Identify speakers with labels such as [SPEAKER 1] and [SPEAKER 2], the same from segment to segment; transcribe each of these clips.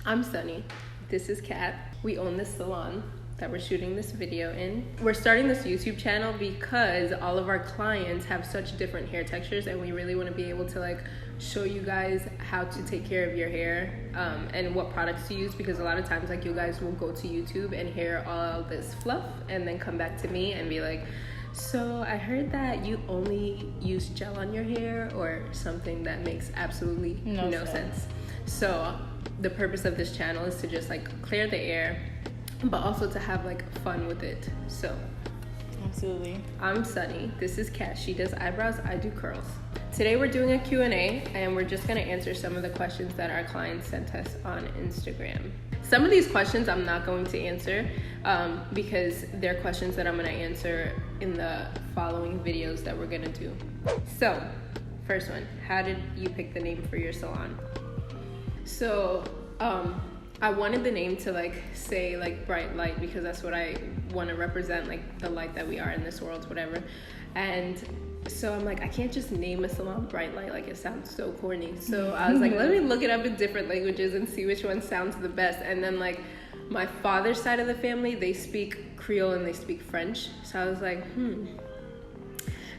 [SPEAKER 1] I'm Sunny. This is Kat. We own this salon that we're shooting this video in. We're starting this YouTube channel because all of our clients have such different hair textures, and we really want to be able to like show you guys how to take care of your hair and what products to use, because a lot of times like you guys will go to YouTube and hear all this fluff and then come back to me and be like, so I heard that you only use gel on your hair, or something that makes absolutely no sense. So the purpose of this channel is to just like clear the air, but also to have like fun with it. So
[SPEAKER 2] absolutely.
[SPEAKER 1] I'm Sunny. This is Kat. She does eyebrows, I do curls. Today we're doing a Q&A, and we're just gonna answer some of the questions that our clients sent us on Instagram. Some of these questions I'm not going to answer because they're questions that I'm gonna answer in the following videos that we're gonna do. So, first one, how did you pick the name for your salon? So, I wanted the name to like say like bright light, because that's what I want to represent, like the light that we are in this world, whatever. And so I'm like, I can't just name a salon bright light, like it sounds so corny. So I was like, let me look it up in different languages and see which one sounds the best. And then like my father's side of the family, they speak Creole and they speak French. So I was like,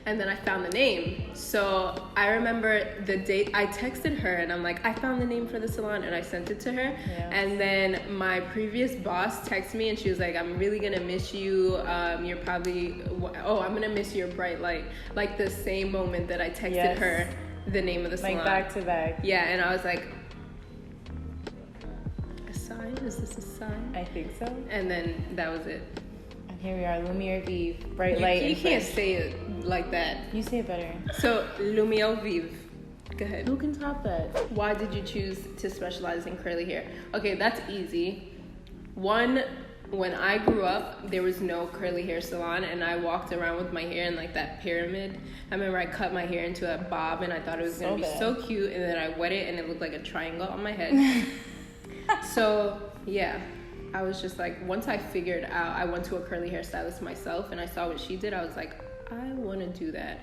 [SPEAKER 1] And then I found the name. So I remember the date I texted her and I'm like, I found the name for the salon, and I sent it to her.
[SPEAKER 2] Yes.
[SPEAKER 1] And then my previous boss texted me and she was like, I'm really gonna miss you. You're probably, I'm gonna miss your bright light. Like the same moment that I texted her the name of the salon.
[SPEAKER 2] Like back to back.
[SPEAKER 1] Yeah, and I was like, a sign? Is this a sign?
[SPEAKER 2] I think so.
[SPEAKER 1] And then that was it.
[SPEAKER 2] Here we are, Lumiere Vive, bright light.
[SPEAKER 1] You can't say it like that.
[SPEAKER 2] You say it better.
[SPEAKER 1] So, Lumiere Vive. Go ahead.
[SPEAKER 2] Who can top that?
[SPEAKER 1] Why did you choose to specialize in curly hair? Okay, that's easy. One, when I grew up, there was no curly hair salon, and I walked around with my hair in like that pyramid. I remember I cut my hair into a bob, and I thought it was gonna be so cute, and then I wet it, and it looked like a triangle on my head. So, yeah. I was just like, once I figured out, I went to a curly hair stylist myself and I saw what she did. I was like, I want to do that.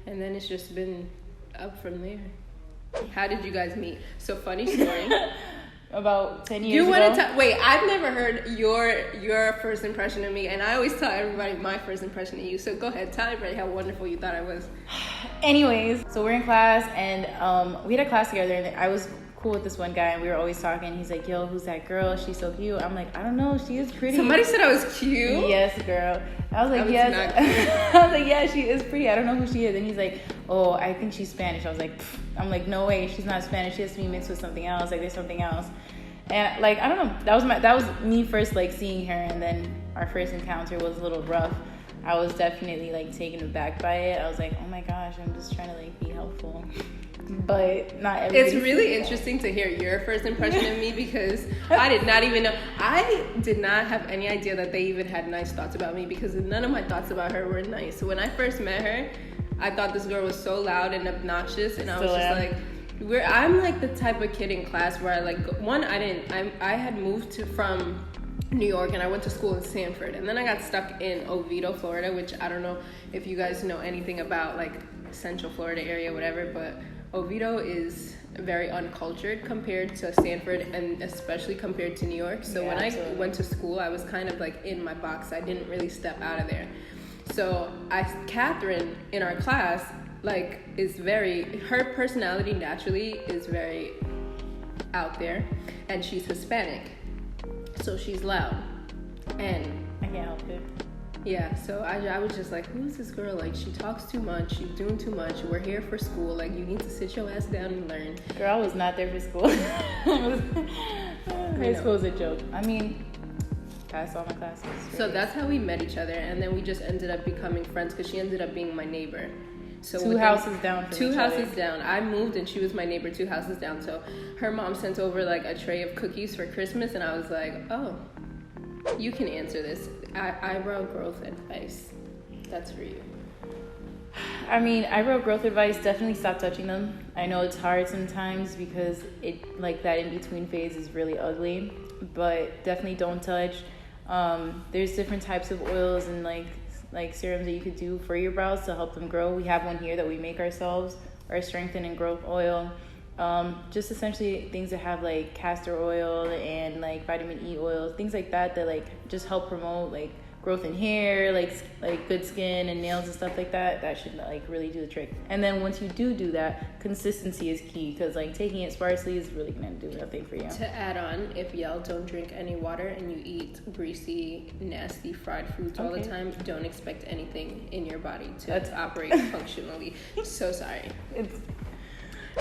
[SPEAKER 1] And then it's just been up from there. How did you guys meet? So funny story.
[SPEAKER 2] About 10 years ago.
[SPEAKER 1] Wait, I've never heard your first impression of me, and I always tell everybody my first impression of you. So go ahead, tell everybody how wonderful you thought I was.
[SPEAKER 2] Anyways, so we're in class and we had a class together, and I was cool with this one guy, and we were always talking. He's like, yo, who's that girl? She's so cute. I'm like, I don't know, she is pretty.
[SPEAKER 1] Somebody said I was cute?
[SPEAKER 2] Yes, girl. I was like, yes. I was like, yeah, she is pretty. I don't know who she is. And he's like, oh, I think she's Spanish. I was like, pfft. I'm like, no way, she's not Spanish. She has to be mixed with something else. Like, there's something else. And like, I don't know, that was me first like seeing her, and then our first encounter was a little rough. I was definitely like taken aback by it. I was like, oh my gosh, I'm just trying to like be helpful. But not everybody.
[SPEAKER 1] It's really interesting to hear your first impression of me, because I did not even know. I did not have any idea that they even had nice thoughts about me, because none of my thoughts about her were nice. So when I first met her, I thought this girl was so loud and obnoxious, and I was just like, I'm like the type of kid in class where I had moved from New York, and I went to school in Sanford, and then I got stuck in Oviedo, Florida, which I don't know if you guys know anything about like Central Florida area, whatever, but Oviedo is very uncultured compared to Sanford, and especially compared to New York. So when I went to school, I was kind of like in my box. I didn't really step out of there. So Catherine in our class, like, her personality naturally is very out there, and she's Hispanic, so she's loud, and
[SPEAKER 2] I can't help it.
[SPEAKER 1] Yeah, so I was just like, who's this girl? Like, she talks too much, she's doing too much, we're here for school, like, you need to sit your ass down and learn.
[SPEAKER 2] Girl, I was not there for school. High school was a joke. I mean, passed all my classes.
[SPEAKER 1] So that's how we met each other, and then we just ended up becoming friends, because she ended up being my neighbor. So
[SPEAKER 2] two houses down.
[SPEAKER 1] Two houses down. I moved and she was my neighbor 2 houses down. So her mom sent over like a tray of cookies for Christmas, and I was like, oh, you can answer this. Eyebrow growth advice. That's for you.
[SPEAKER 2] I mean, eyebrow growth advice, definitely stop touching them. I know it's hard sometimes because it like that in between phase is really ugly, but definitely don't touch. There's different types of oils and like serums that you could do for your brows to help them grow. We have one here that we make ourselves, our strengthen and growth oil. Just essentially things that have like castor oil and like vitamin E oil, things like that like just help promote like growth in hair, like good skin and nails and stuff like that. That should like really do the trick. And then once you do that, consistency is key, because like taking it sparsely is really gonna do nothing for you.
[SPEAKER 1] To add on, if y'all don't drink any water and you eat greasy, nasty fried foods all the time, don't expect anything in your body to operate functionally. So sorry.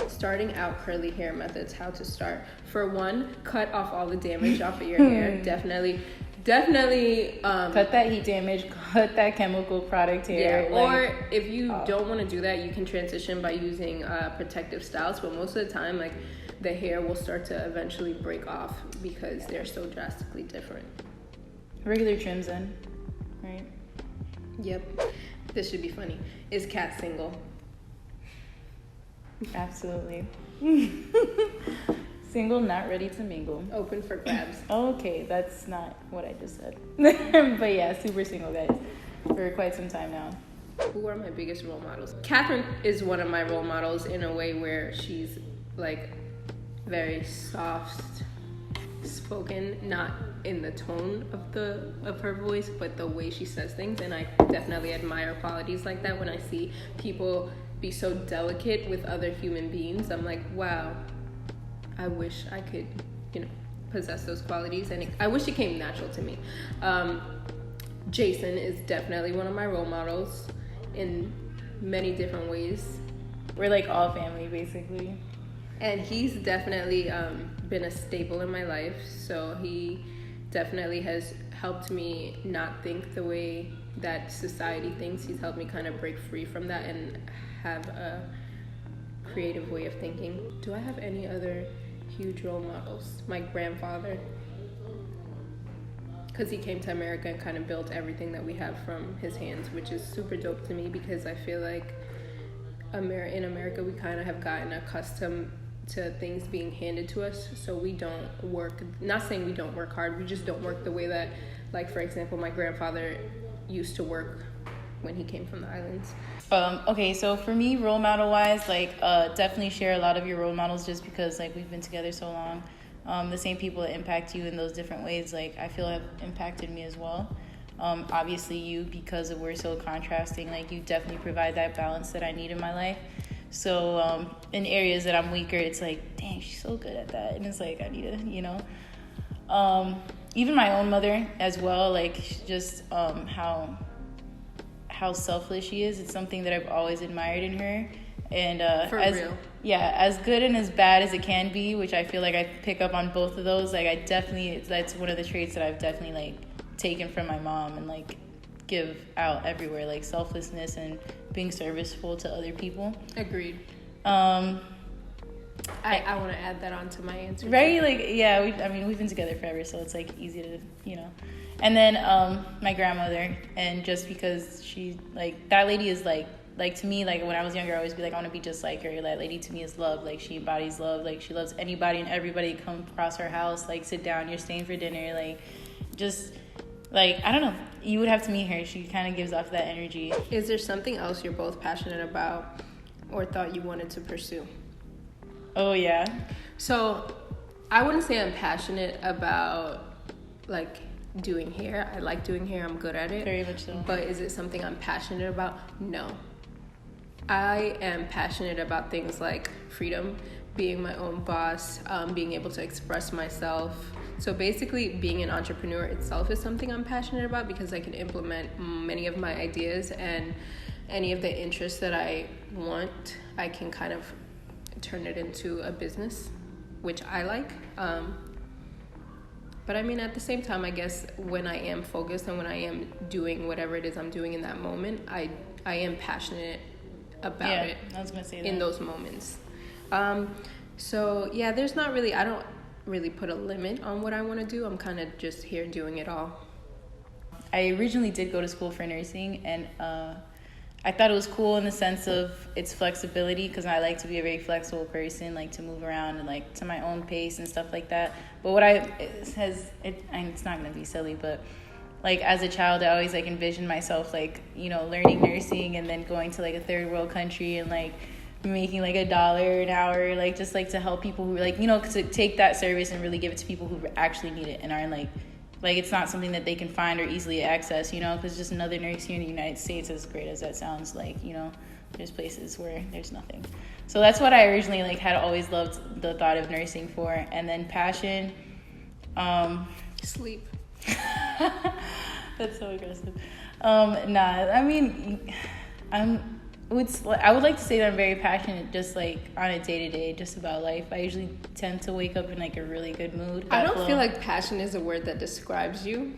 [SPEAKER 1] Starting out curly hair methods, how to start. For one, cut off all the damage off of your hair. Definitely
[SPEAKER 2] cut that heat damage, cut that chemical product hair.
[SPEAKER 1] Yeah, or if you don't want to do that, you can transition by using protective styles, but most of the time like the hair will start to eventually break off because they're so drastically different.
[SPEAKER 2] Regular trims then, right?
[SPEAKER 1] Yep. This should be funny. Is Kat single?
[SPEAKER 2] Absolutely. Single, not ready to mingle.
[SPEAKER 1] Open for grabs.
[SPEAKER 2] Okay, that's not what I just said. But yeah, super single, guys, for quite some time now.
[SPEAKER 1] Who are my biggest role models? Catherine is one of my role models in a way where she's like very soft spoken, not in the tone of her voice, but the way she says things. And I definitely admire qualities like that. When I see people be so delicate with other human beings, I'm like, wow, I wish I could, possess those qualities, and I wish it came natural to me. Jason is definitely one of my role models in many different ways.
[SPEAKER 2] We're like all family, basically.
[SPEAKER 1] And he's definitely been a staple in my life, so he definitely has helped me not think the way that society thinks. He's helped me kind of break free from that and have a creative way of thinking. Do I have any other huge role models? My grandfather, because he came to America and kind of built everything that we have from his hands, which is super dope to me, because I feel like in America we kind of have gotten accustomed to things being handed to us, so we don't work, not saying we don't work hard, we just don't work the way that, like, for example, my grandfather used to work when he came from the islands.
[SPEAKER 2] Okay, so for me, role model wise, like, definitely share a lot of your role models, just because like we've been together so long. The same people that impact you in those different ways, like, I feel have impacted me as well. Obviously you, because of we're so contrasting, like, you definitely provide that balance that I need in my life. So in areas that I'm weaker, it's like, dang, she's so good at that, and it's like I need to, even my own mother as well, like, just how selfless she is. It's something that I've always admired in her. And real. Yeah, as good and as bad as it can be, which I feel like I pick up on both of those. Like, that's one of the traits that I've definitely like taken from my mom and like give out everywhere, like selflessness and being serviceful to other people. Agreed. I
[SPEAKER 1] want to add that on to my answer.
[SPEAKER 2] Right? Like, yeah, we've been together forever, so it's like easy to, And then my grandmother, and just because she, like, that lady is like to me, like, when I was younger, I always be like, I want to be just like her. That lady to me is love. Like, she embodies love. Like, she loves anybody and everybody come across her house. Like, sit down, you're staying for dinner. Like, just, like, I don't know. You would have to meet her. She kind of gives off that energy.
[SPEAKER 1] Is there something else you're both passionate about or thought you wanted to pursue?
[SPEAKER 2] Oh, yeah.
[SPEAKER 1] So, I wouldn't say I'm passionate about, like, doing hair. I like doing hair. I'm good at it.
[SPEAKER 2] Very much so.
[SPEAKER 1] But is it something I'm passionate about? No. I am passionate about things like freedom, being my own boss, being able to express myself. So basically, being an entrepreneur itself is something I'm passionate about, because I can implement many of my ideas, and any of the interests that I want, I can kind of turn it into a business, which I like. But I mean, at the same time, I guess when I am focused and when I am doing whatever it is I'm doing in that moment, I am passionate about it.
[SPEAKER 2] I was gonna say that.
[SPEAKER 1] In those moments. So yeah, I don't really put a limit on what I want to do. I'm kind of just here doing it all.
[SPEAKER 2] I originally did go to school for nursing, and I thought it was cool in the sense of its flexibility, because I like to be a very flexible person, like to move around and like to my own pace and stuff like that. But it's not going to be silly, but like as a child, I always like envisioned myself like, learning nursing and then going to like a third world country and like making like $1 an hour, like just like to help people who like, you know, to take that service and really give it to people who actually need it and are like it's not something that they can find or easily access, you know, because just another nurse here in the United States, as great as that sounds, like, you know, there's places where there's nothing. So that's what I originally like had always loved the thought of nursing for. And then passion,
[SPEAKER 1] sleep.
[SPEAKER 2] That's so aggressive. I mean, I would like to say that I'm very passionate, just like on a day-to-day, just about life. I usually tend to wake up in like a really good mood.
[SPEAKER 1] I don't feel like passion is a word that describes you.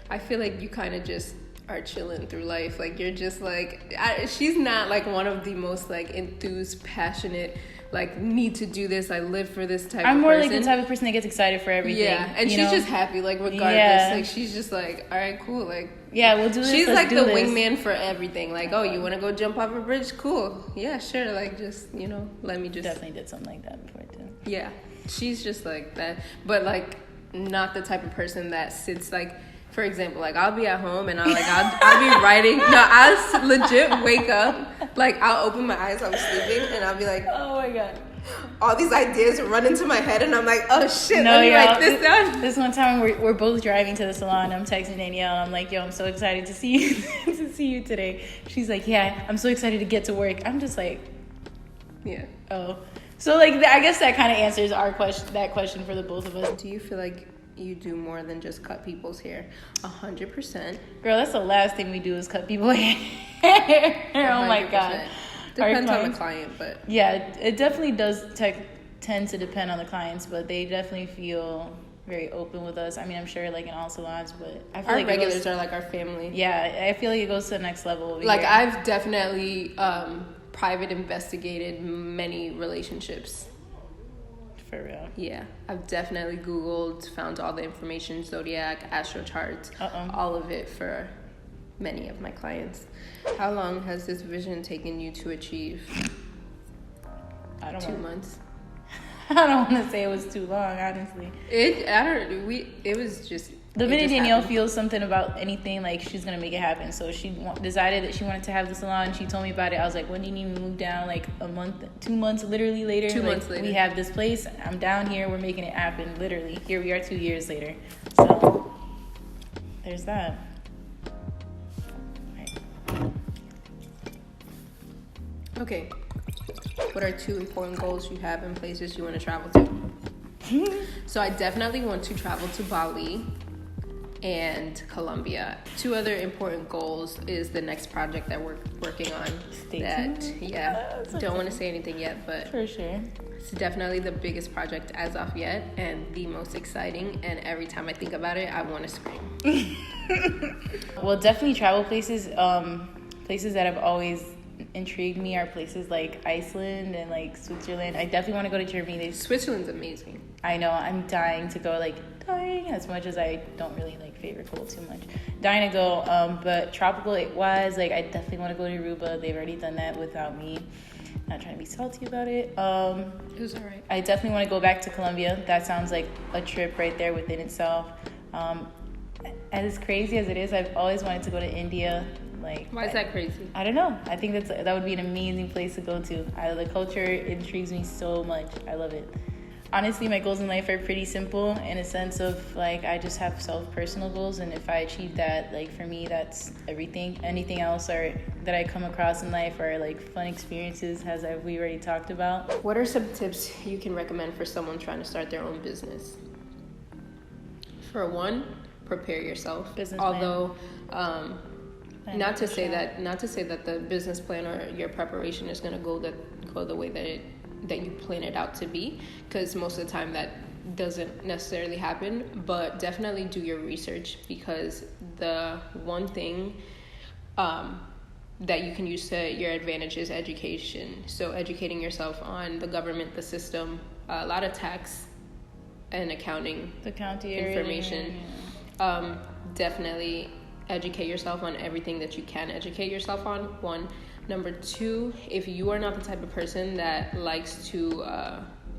[SPEAKER 1] I feel like you kind of just are chilling through life. Like you're just like, she's not like one of the most like enthused, passionate, like need to do this, I live for this type of person.
[SPEAKER 2] I'm more like the type of person that gets excited for everything.
[SPEAKER 1] Yeah, and she's just happy, like regardless. Yeah. Like she's just like, all right, cool. Like
[SPEAKER 2] yeah, we'll do this.
[SPEAKER 1] She's like the wingman for everything. Like, oh, you want to go jump off a bridge? Cool. Yeah, sure. Like just, you know, let me just.
[SPEAKER 2] Definitely did something like that before too.
[SPEAKER 1] Yeah, she's just like that, but like not the type of person that sits like. For example, like I'll be at home and I'll be writing. No, I'll legit wake up, like I'll open my eyes, I'm sleeping, and I'll be like,
[SPEAKER 2] oh my god,
[SPEAKER 1] all these ideas run into my head, and I'm like, oh shit, let me write this down.
[SPEAKER 2] This one time we're both driving to the salon. I'm texting Danielle. I'm like, yo, I'm so excited to see you to see you today. She's like, yeah, I'm so excited to get to work. I'm just like,
[SPEAKER 1] yeah.
[SPEAKER 2] Oh, so like I guess that kind of answers that question for the both of us.
[SPEAKER 1] Do you feel like you do more than just cut people's hair? 100%.
[SPEAKER 2] Girl, that's the last thing we do is cut people's hair. Oh my god.
[SPEAKER 1] Depends on the client, but
[SPEAKER 2] yeah, it definitely does tend to depend on the clients, but they definitely feel very open with us. I mean, I'm sure like in all salons, but I feel
[SPEAKER 1] our regulars are like our family.
[SPEAKER 2] Yeah, I feel like it goes to the next level.
[SPEAKER 1] Like here. I've definitely private investigated many relationships.
[SPEAKER 2] For real.
[SPEAKER 1] Yeah, I've definitely Googled, found all the information, zodiac, astro charts, all of it for many of my clients. How long has this vision taken you to achieve?
[SPEAKER 2] I don't
[SPEAKER 1] 2 months.
[SPEAKER 2] I don't want to say it was too long, honestly.
[SPEAKER 1] It was just.
[SPEAKER 2] The minute Danielle feels something about anything, like she's gonna make it happen. So she decided that she wanted to have the salon. She told me about it. I was like, when do you need to move down? Like a month, 2 months, literally later.
[SPEAKER 1] 2 months later.
[SPEAKER 2] We have this place. I'm down here. We're making it happen. Literally, here we are 2 years later. So there's that. Right.
[SPEAKER 1] Okay. What are 2 important goals you have and places you want to travel to? So I definitely want to travel to Bali and Colombia. 2 other important goals is the next project that we're working on.
[SPEAKER 2] Stay tuned.
[SPEAKER 1] Yeah, don't want to say anything yet, but
[SPEAKER 2] for sure.
[SPEAKER 1] It's definitely the biggest project as of yet and the most exciting, and every time I think about it, I want to scream.
[SPEAKER 2] Well, definitely travel places. Places that have always intrigued me are places like Iceland and like Switzerland. I definitely want to go to Germany.
[SPEAKER 1] Switzerland's amazing.
[SPEAKER 2] I know, I'm dying to go, dying as much as I don't really like favorite cold too much. Dying to go, but tropical it was, I definitely want to go to Aruba. They've already done that without me. Not trying to be salty about it.
[SPEAKER 1] It was alright.
[SPEAKER 2] I definitely want to go back to Colombia. That sounds like a trip right there within itself. As crazy as it is, I've always wanted to go to India.
[SPEAKER 1] Why is that crazy?
[SPEAKER 2] I don't know. I think that would be an amazing place to go to. The culture intrigues me so much. I love it. Honestly, my goals in life are pretty simple in a sense of I just have personal goals, and if I achieve that, for me, that's everything. Anything else that I come across in life are fun experiences, as we already talked about.
[SPEAKER 1] What are some tips you can recommend for someone trying to start their own business? For one, prepare yourself.
[SPEAKER 2] Business
[SPEAKER 1] Although, not to say that the business plan or your preparation is going to go the way that you plan it out to be, because most of the time that doesn't necessarily happen. But definitely do your research, because the one thing that you can use to your advantage is education. So educating yourself on the government, the system, a lot of tax and accounting,
[SPEAKER 2] the county
[SPEAKER 1] information.
[SPEAKER 2] Area.
[SPEAKER 1] Definitely educate yourself on everything that you can educate yourself on. One. Number two, if you are not the type of person that likes to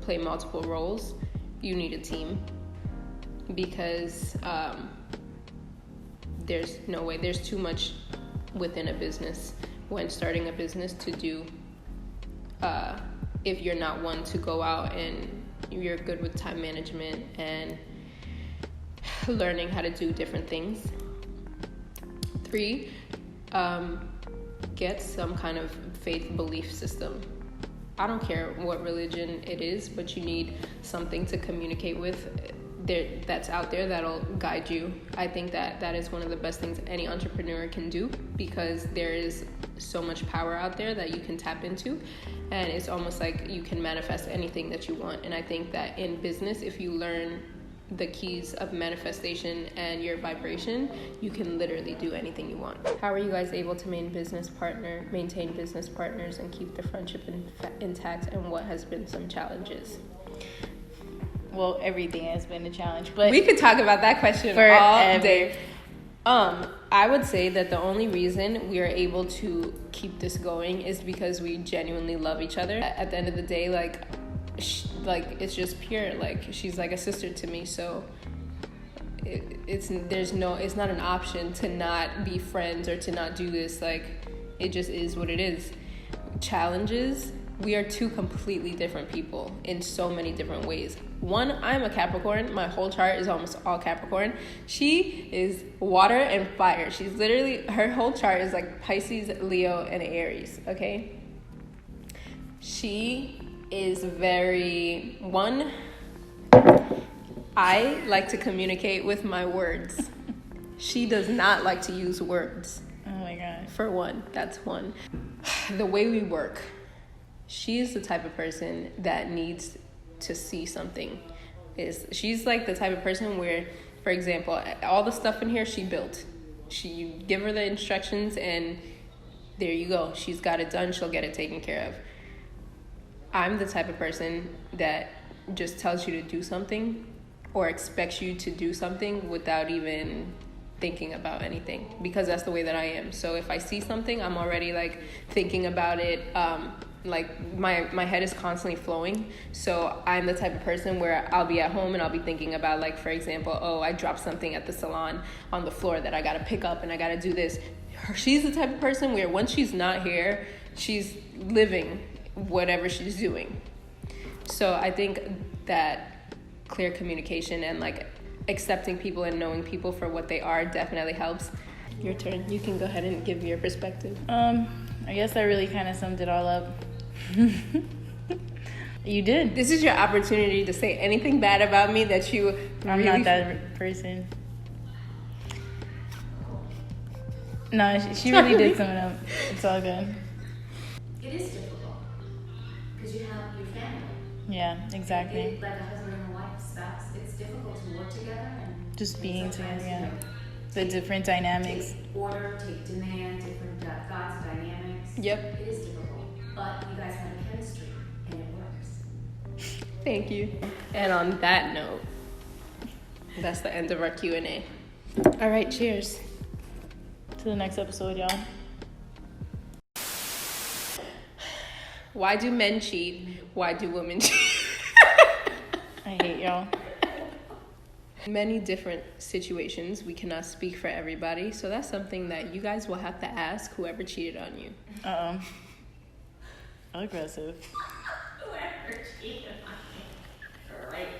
[SPEAKER 1] play multiple roles, you need a team, because there's too much within a business when starting a business to do if you're not one to go out and you're good with time management and learning how to do different things. 3, get some kind of faith belief system. I don't care what religion it is, but you need something to communicate with that's out there that'll guide you. I think that is one of the best things any entrepreneur can do, because there is so much power out there that you can tap into, and it's almost like you can manifest anything that you want. And I think that in business, if you learn the keys of manifestation and your vibration, you can literally do anything you want. How are you guys able to maintain business partners and keep the friendship intact, and what has been some challenges?
[SPEAKER 2] Well, everything has been a challenge, but
[SPEAKER 1] we could talk about that question all day. I would say that the only reason we are able to keep this going is because we genuinely love each other. At the end of the day, like it's just pure. Like, she's like a sister to me, so it's not an option to not be friends or to not do this. Like, it just is what it is. Challenges, we are two completely different people in so many different ways. One, I'm a Capricorn. My whole chart is almost all Capricorn. She is water and fire. She's literally, her whole chart is like Pisces, Leo, and Aries, okay? She is very, I like to communicate with my words. She does not like to use words.
[SPEAKER 2] Oh my God.
[SPEAKER 1] For one, that's one. The way we work, she is the type of person that needs to see something. She's like the type of person where, for example, all the stuff in here she built. You give her the instructions and there you go. She's got it done. She'll get it taken care of. I'm the type of person that just tells you to do something or expects you to do something without even thinking about anything, because that's the way that I am. So if I see something, I'm already like thinking about it. Like my head is constantly flowing. So I'm the type of person where I'll be at home and I'll be thinking about, like, for example, I dropped something at the salon on the floor that I got to pick up and I got to do this. She's the type of person where once she's not here, she's living whatever she's doing. So I think that clear communication and like accepting people and knowing people for what they are definitely helps. Your turn. You can go ahead and give your perspective.
[SPEAKER 2] I guess I really kind of summed it all up. You did.
[SPEAKER 1] This is your opportunity to say anything bad about me that you
[SPEAKER 2] I'm not that person. No, she really did sum it up. It's all good.
[SPEAKER 3] It is difficult because you have your family.
[SPEAKER 2] Yeah, exactly.
[SPEAKER 3] Like a husband and a wife, spouse, it's difficult to work together and
[SPEAKER 2] just being together, yeah. The different dynamics.
[SPEAKER 3] Take order, take demand, different thoughts, dynamics.
[SPEAKER 1] Yep.
[SPEAKER 3] It is difficult, but you guys have a chemistry and it works.
[SPEAKER 1] Thank you. And on that note, that's the end of our Q&A. All right, cheers.
[SPEAKER 2] To the next episode, y'all.
[SPEAKER 1] Why do men cheat? Why do women cheat?
[SPEAKER 2] I hate y'all.
[SPEAKER 1] Many different situations. We cannot speak for everybody. So that's something that you guys will have to ask whoever cheated on you.
[SPEAKER 2] Aggressive.
[SPEAKER 3] Whoever cheated on me. Right.